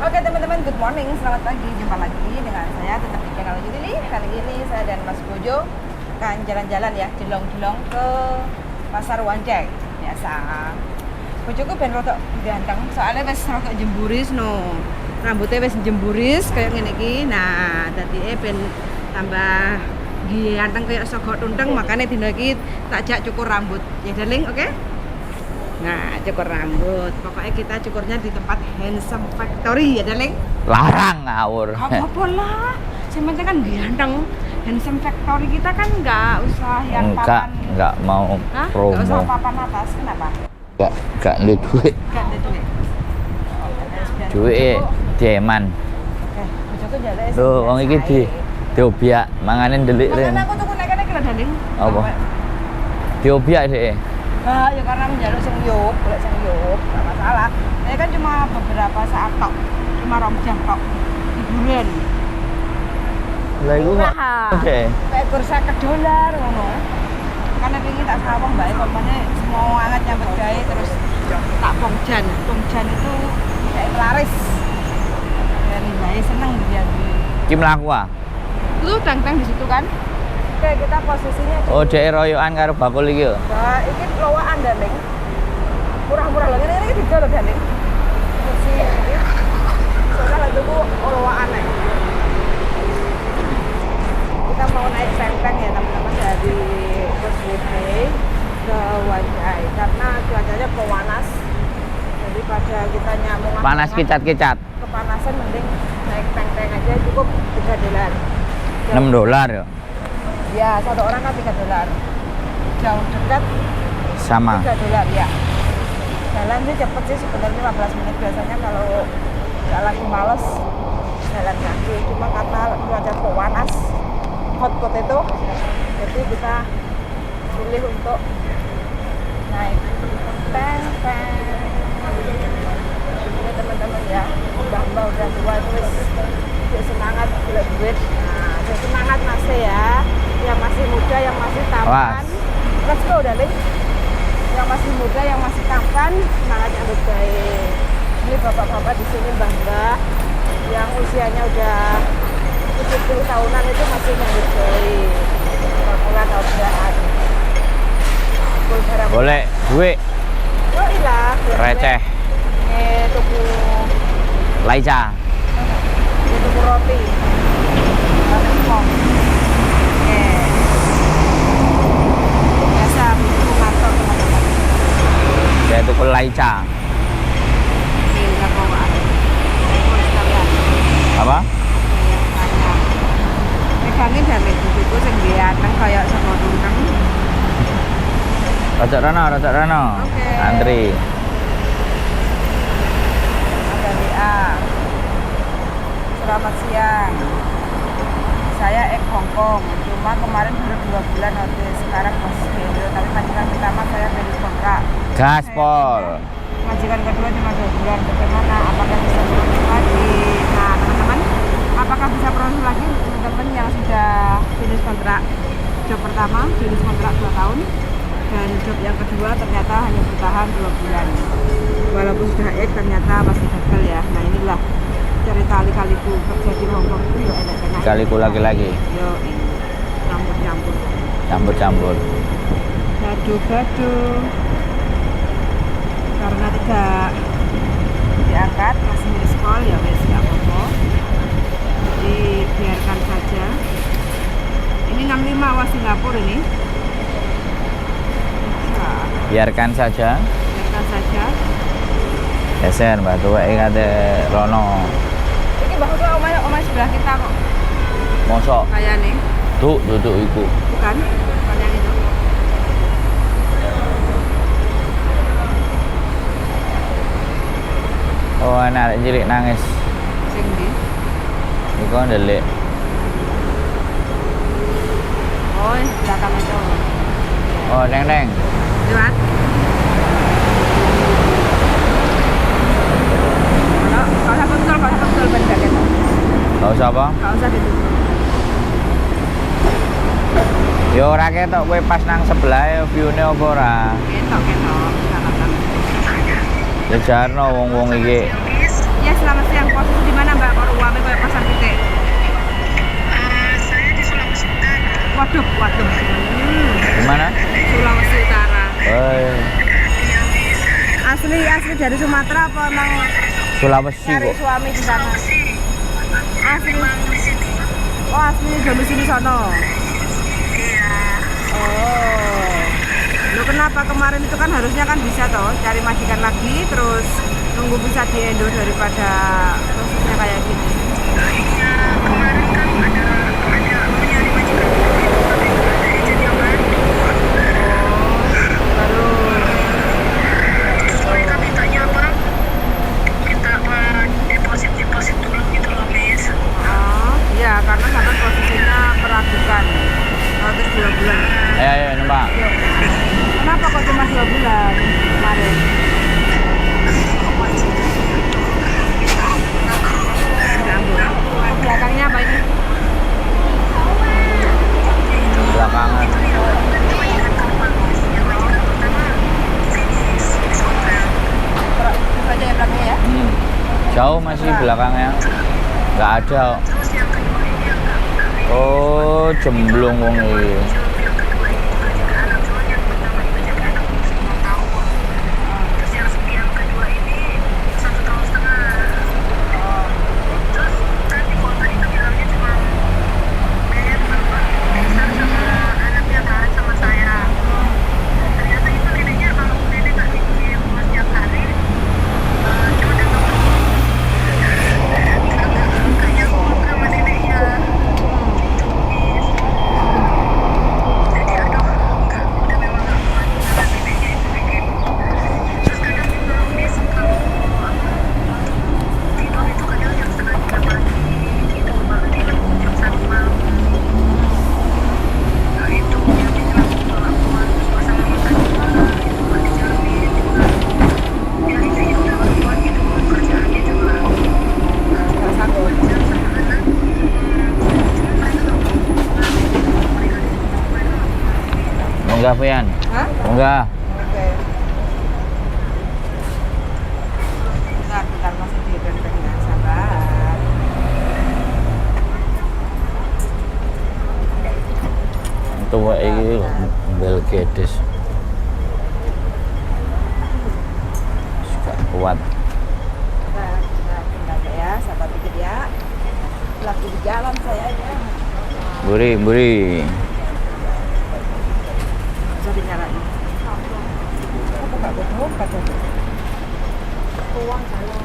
Oke teman-teman, good morning, selamat pagi. Jumpa lagi dengan saya tetap di channel Lili. Kali ini saya dan Mas Bojo akan jalan-jalan ya, jelong-jelong ke Pasar Wancai. Biasa. Bojoku ben rotok ganteng, soalnya wis rotok jemburis no. Rambutnya wis jemburis kayak ngene iki. Nah, dadi ben tambah ganteng kayak sogok tunteng, makanya dino iki tak jak cukur rambut. Ya darling, oke? Nah, cukur rambut. Pokoknya kita cukurnya di tempat Handsome Factory ya, darling. Larang ngawur. Apa-apa lah. Sebenarnya kan ganteng. Handsome Factory kita kan nggak usah yang papan. Enggak mau Hah? promo. Nggak usah papan atas. Kenapa? Enggak ada duit. Nggak ada duit. Duit dieman. Bojoku jale. Loh, wong iki diobiak mangane ndelik Makanya rene. aku tuku nekane kira darling. Apa? Diobiak dhek. Nah, ya karena menjaluk sing yuk, golek sing yuk, nggak masalah. Saya kan cuma beberapa saat tok, cuma 2 jam tok, hiburan. Lah iku kok. Oke. Kayak kursa $1 ngono. Karena pengen tak sawang mbak, pokoknya semua anget nyambut gawe terus tak pongjan. Pongjan itu kayak laris. Dan mbak seneng dia. Ki mlaku ah. Lu tang-tang di situ kan? Oke, kita posisinya di... Oh, dhek royokan karo bakul iki yo. Nah, ini lowaan darling. Murah-murah lho, ini juga lho darling. Kursi ini. Soalnya lagi tuku lowaan nih. Kita mau naik teng-teng ya teman-teman dari Busway ke Wancai karena cuacanya panas. Daripada kita nyamuk Panas kicat-kicat. kepanasan mending naik teng-teng aja cukup $3. $6 yo. Ya, 1 orang kan $3. Jauh dekat Sama. $3 ya. Jalan sih cepet sih sebenarnya 15 menit biasanya kalau nggak lagi males jalan kaki. Cuma karena cuaca panas, hot potato, jadi kita pilih untuk naik teng-teng. Ini teman-teman ya, mbah-mbah udah tua terus semangat gila duit. Nah, semangat masih ya. Yang masih muda, yang masih tampan. Let's go, darling. Yang masih muda, yang masih tampan, semangat nyambut gawe. Ini bapak-bapak di sini mbah-mbah yang usianya udah 70 tahunan itu masih nyambut gawe. Pula tahun berapa? Boleh duit Oh ilah. receh. Tuku Laica. tuku roti. Roti kong. Biasa buku kantor teman-teman. Saya tuku Laica. Ini nggak bawa. Sekalian. Apa? Megangin dari buku sing ganteng kayak sama tunteng. Rojok Rono. Oke. Antri. Ada WA. Selamat siang. Saya Hongkong. Cuma kemarin baru 2 bulan notis. Sekarang masih Indo. Tapi majikan pertama saya finish kontrak. Gaspol. Majikan kedua cuma 2 bulan. Bagaimana? Apakah bisa proses lagi? Nah teman-teman, apakah bisa proses lagi untuk teman-teman yang sudah finish kontrak? Job pertama finish kontrak 2 tahun. Dan job yang kedua ternyata hanya bertahan 2 bulan. Walaupun sudah ternyata masih gagal ya. Nah inilah cerita kali-kaliku kerja di Hongkong itu ya enak tengah. Kaliku lagi-lagi. Yo, campur-campur. Campur-campur. Gaduh-gaduh. Karena tidak diangkat masih miss call ya wes nggak apa-apa. Jadi biarkan saja. Ini 65 awas Singapura ini. Biarkan saja. Biarkan saja. Geser mbak tua kate Rono. Ini bahwa omah sebelah kita kok. Mosok. Kayak nih. Duduk iku. Bukan yang itu. Oh, anak cilik nangis. Sing ndi? Iku ndelik. Oh, belakang itu. Oh, neng. Lewat. Kalau betul bener gitu. Gak usah apa? Gak usah ditutup. Ya ora ketok kowe pas nang sebelah view-ne apa ora? Ketok. Ya jarno wong-wong iki. Ya selamat siang, posisi rame kayak pasar titik? Saya di Sulawesi Utara. Waduh. Gimana? Sulawesi Utara. Oh, Asli dari Sumatera apa emang Sulawesi cari kok. suami di sana? Asli. Memang di sini. Oh, asli domisili sono. Iya. Oh. Lo kenapa kemarin itu kan harusnya kan bisa toh cari majikan lagi terus nunggu bisa di Indo daripada prosesnya kayak gini. Iya, kemarin kan ada mencari majikan itu tapi nggak ada agent yang bantu. Terus Terus mereka mintanya apa? Minta deposit dulu gitu loh, Miss. ya karena sampai prosesnya meragukan. Terus 2 bulan. Ayo numpak. Yuk. Kenapa kok cuma 2 bulan kemarin? Belakangnya apa ini? Belakangan. Itu majikan kedua, Miss. Yang majikan pertama finish hotel. Itu aja ya belakangnya ya? Jauh masih belakangnya. Nggak ada. Terus yang kedua ini enggak. Oh, jemblung wong iki. Yang kedua ini juga jaga anak, cuman yang pertama itu jaga anak masih 2 tahun. Terus yang kedua ini 1,5 tahun. Terus kan di kota itu bilangnya cuma bayar berapa besar sama anaknya kan sama saya. Ternyata itu neneknya kalau nenek nggak dikirim rumah setiap hari, cuma datang nggak nyambung sama neneknya. Jadi aduh enggak, udah memang nggak kuat karena neneknya itu bikin. Terus kadang juga Miss kalau tidur itu kadang jam 2:30 pagi gitu, baru tidur jam 1 malam. Nah itu yang bikin aku nggak kuat. Terus pasang makan juga itu nggak dijamin juga. Ya intinya udah nggak kuat gitu, kerjaannya juga Nggak sanggup. jam sama anak. Cuma mereka nggak mau pulang. Mereka di rumah mereka nggak pulang. Munggah Pian. Hah? Munggah. Oke. Bentar masih di dengan sabar. Tua iki bel gedes. Suka kuat. Bentar ya, sabar dikit ya. Lagi di jalan saya ya. Buri. Bisa dinyalain. Apa nggak betul? Uang saya.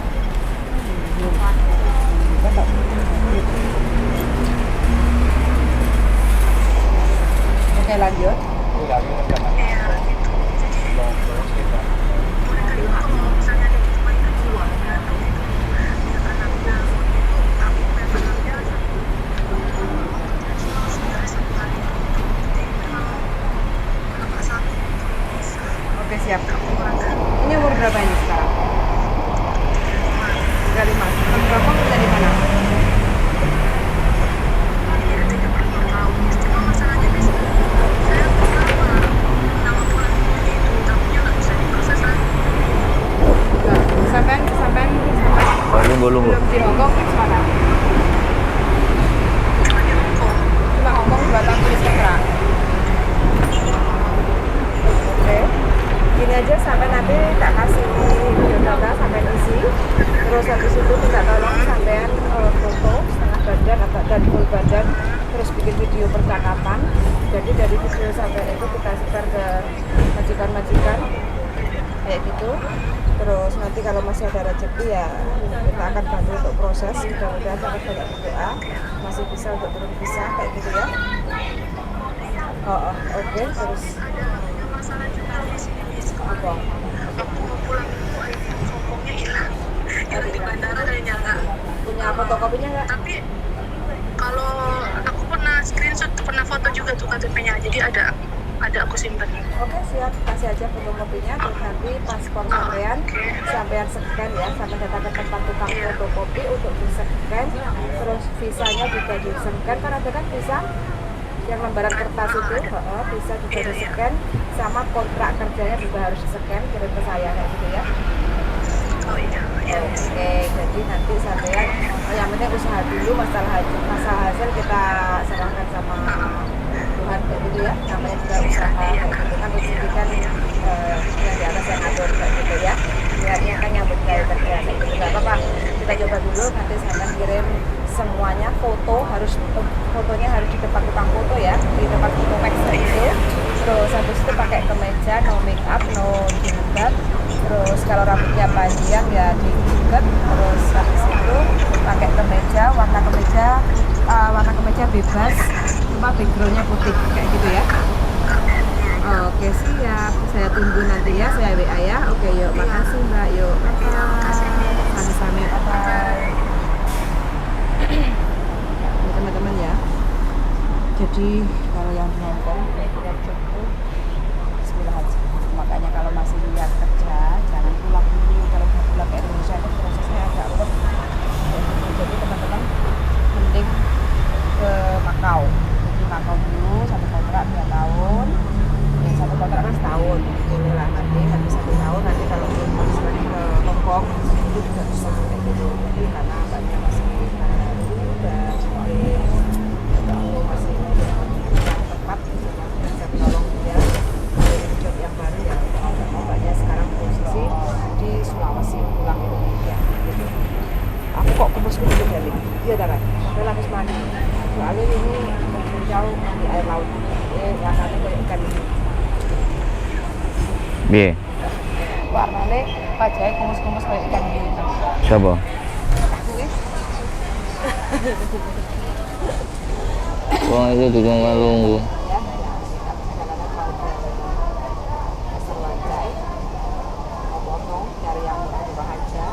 Oke lanjut. Ya gitu. Jadi mereka itu kalau misalnya ada pemain kedua atau gitu yang anaknya itu aku lihat anaknya sebenarnya 1 kali itu jadi memang nggak sanggup bisa. Oke siap. Aku kurang kan Ini umur berapa ini sekarang? 35. Bapak kerja di mana? dia 32 tahun. Cuma masalahnya Miss, saya nama bulan itu tamunya nggak bisa diproses lagi. Sampai Oh, lunggu. belum di Hongkong terus mana? Cuma di Hongkong. Cuma Hongkong 2 tahun tulis kontrak. Oke. Gini aja sampai nanti tak kasih video data sampai isi. Terus habis itu minta tolong sampean foto setengah badan atau dan full badan. Terus bikin video percakapan. Jadi dari video sampai itu kita share ke majikan-majikan kayak gitu. Terus nanti kalau masih ada rezeki ya kita akan bantu untuk proses. Mudah-mudahan sangat banyak berdoa masih bisa untuk turun bisa kayak gitu ya. Oke. Terus Ada masalah juga di sini Miss. apa? Aku mau pulang itu iPhone Hongkongnya hilang di bandara kayaknya nggak. Punya fotokopinya nggak? Tapi kalau aku pernah screenshot, pernah foto juga tuh KTP-nya, jadi ada aku simpan. Oke siap, kasih aja fotokopinya. Terus nanti paspor sampean scan ya, sampai datang ke tempat tukang fotokopi untuk di scan. Terus visanya juga di scan, kan ada kan visa yang lembaran kertas itu, bisa juga di scan. Sama kontrak kerjanya juga harus di scan, kirim ke saya kayak gitu ya. Oh iya. Oke, jadi nanti sampean yang penting usaha dulu, masalah hasil kita serahkan sama Tuhan kayak gitu ya. Namanya juga usaha kayak gitu kan, rezeki kan yang di atas yang ngatur kayak gitu ya. Niatnya kan nyambut gaya kerja kayak gitu, nggak apa-apa. Kita coba dulu, nanti saya akan kirim semuanya, fotonya harus di depan tukang foto ya, di depan foto max itu. Terus habis itu pakai kemeja, no make up, no jilbab. Terus kalau rambutnya panjang ya diikat. Terus habis itu pakai kemeja, warna kemeja bebas, cuma backgroundnya putih kayak gitu ya. Oke siap, saya tunggu nanti ya, saya WA ya. Oke yuk, makasih Mbak, yuk sami-sami, bye-bye. Teman-teman ya, jadi kalau yang nonton lihat contoh Bismillahirrahmanirrahim. Makanya kalau masih lihat kerja jangan pulang dulu. Kalau mau pulang ke Indonesia itu prosesnya agak ruwet. Jadi teman-teman mending ke Makau. Jadi Makau dulu satu kontrak 2 tahun. Satu kontrak kan setahun. Ini lah nanti habis 1 tahun, nanti kalau belum harus lagi ke Hongkong itu juga bisa kayak gitu. Jadi karena banyak masih dan masih yang tepat gitu kan, bisa menolong dia dari job yang baru ya. Mbaknya sekarang posisi di Sulawesi, pulang Indonesia gitu. Aku kok kumus-kumus dari iya dah kan, saya habis mandi soalnya ini jauh di air laut yang nanti kayak ikan ini Piye? warnanya wajahnya kumus-kumus kayak ikan ini. Siapa? Wong itu tukang kalungku. Ya, perjalanan mau ke Pasar Wanjai, mau potong cari yang murah aja.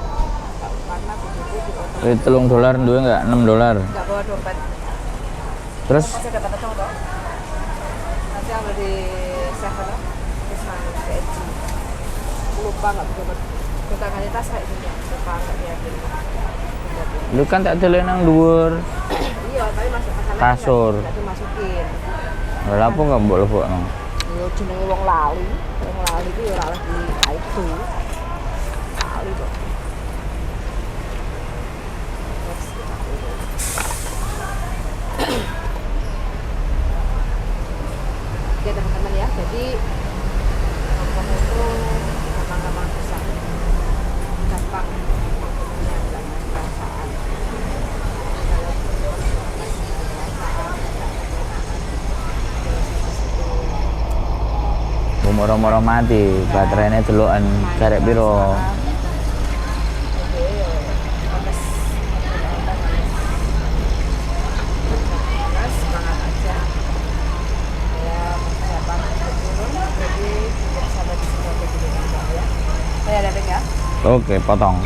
Karena begitu di $3 duwe enggak? $6. nggak bawa dompet. Terus Masih dapat potong toh? Nanti yang udah di Seven, di sana PNG. Lupa nggak dapat. Kita ngasih tas kayak gini, lupa nggak yakin. lu kan tak tele nang dhuwur Iya, tapi masalahnya kasur. nggak dimasukin. Lha apa enggak mbok lebokno? Yo jenenge wong lali itu ya ora lagi itu. Lali kok. Ya teman-teman ya, jadi Hongkong itu gampang-gampang susah, gampang punya perasaan. Moro-moro mati, baterainya delokan karek piro. Semangat aja. Saya persiapan untuk turun, jadi sampai di sini aja dulu ya. Saya ada ya. Oke, potong.